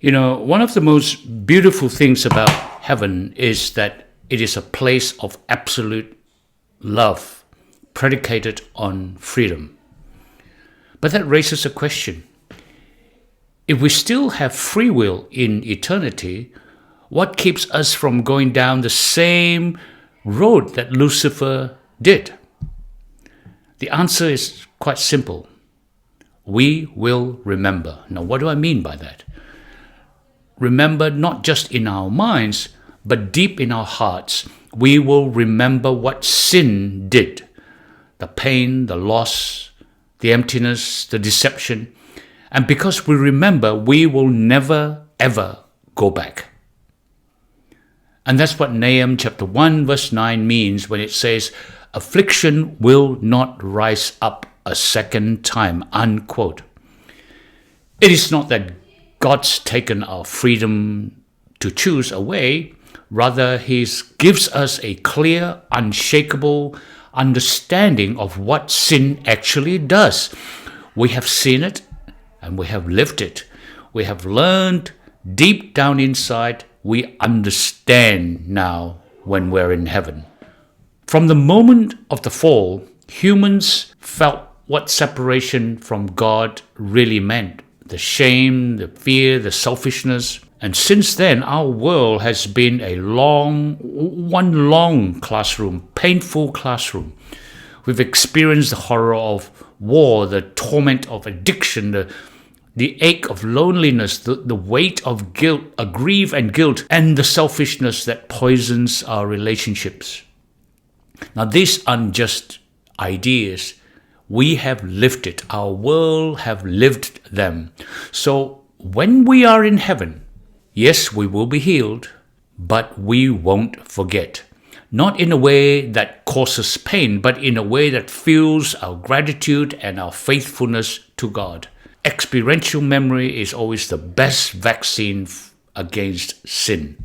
You know, one of the most beautiful things about heaven is that it is a place of absolute love predicated on freedom. But that raises a question. If we still have free will in eternity, what keeps us from going down the same road that Lucifer did? The answer is quite simple. We will remember. Now, what do I mean by that? Remember not just in our minds, but deep in our hearts. We will remember what sin did. The pain, the loss, the emptiness, the deception. And because we remember, we will never, ever go back. And that's what Nahum chapter 1 verse 9 means when it says, affliction will not rise up a second time, unquote. It is not that God's taken our freedom to choose away. Rather, He gives us a clear, unshakable understanding of what sin actually does. We have seen it and we have lived it. We have learned deep down inside. We understand now when we're in heaven. From the moment of the fall, humans felt what separation from God really meant. The shame, the fear, the selfishness. And since then, our world has been one long classroom, painful classroom. We've experienced the horror of war, the torment of addiction, the ache of loneliness, the weight of guilt, grief and guilt, and the selfishness that poisons our relationships. Now, these aren't just ideas. We have lived it. Our world have lived them. So when we are in heaven, yes, we will be healed, but we won't forget. Not in a way that causes pain, but in a way that fuels our gratitude and our faithfulness to God. Experiential memory is always the best vaccine against sin.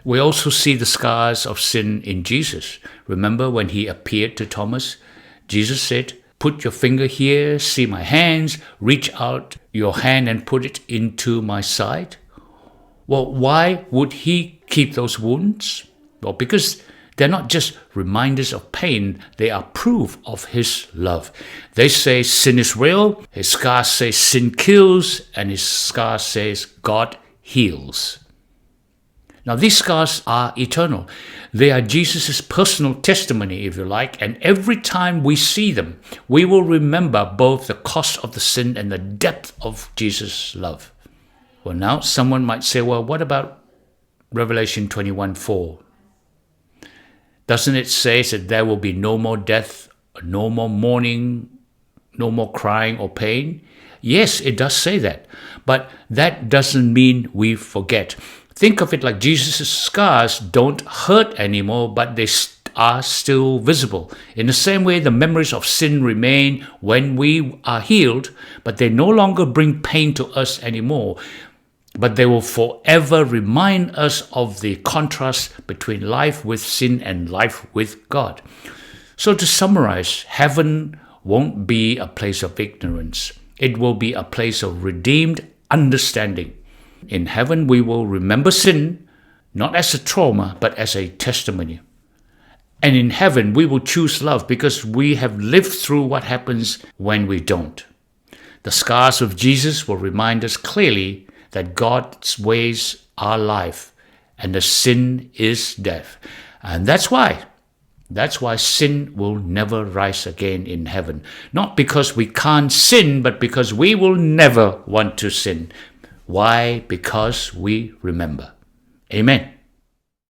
We also see the scars of sin in Jesus. Remember when He appeared to Thomas? Jesus said, put your finger here, see my hands, reach out your hand and put it into my side. Well, why would He keep those wounds? Well, because they're not just reminders of pain, they are proof of His love. They say sin is real, His scars say sin kills, and His scars says God heals. Now, these scars are eternal. They are Jesus' personal testimony, if you like, and every time we see them, we will remember both the cost of the sin and the depth of Jesus' love. Well, now someone might say, well, what about Revelation 21:4? Doesn't it say that there will be no more death, no more mourning, no more crying or pain? Yes, it does say that, but that doesn't mean we forget. Think of it like Jesus' scars don't hurt anymore, but they are still visible. In the same way, the memories of sin remain when we are healed, but they no longer bring pain to us anymore. But they will forever remind us of the contrast between life with sin and life with God. So to summarize, heaven won't be a place of ignorance. It will be a place of redeemed understanding. In heaven, we will remember sin, not as a trauma, but as a testimony. And in heaven, we will choose love because we have lived through what happens when we don't. The scars of Jesus will remind us clearly that God's ways are life and the sin is death. And that's why sin will never rise again in heaven. Not because we can't sin, but because we will never want to sin. Why? Because we remember. Amen.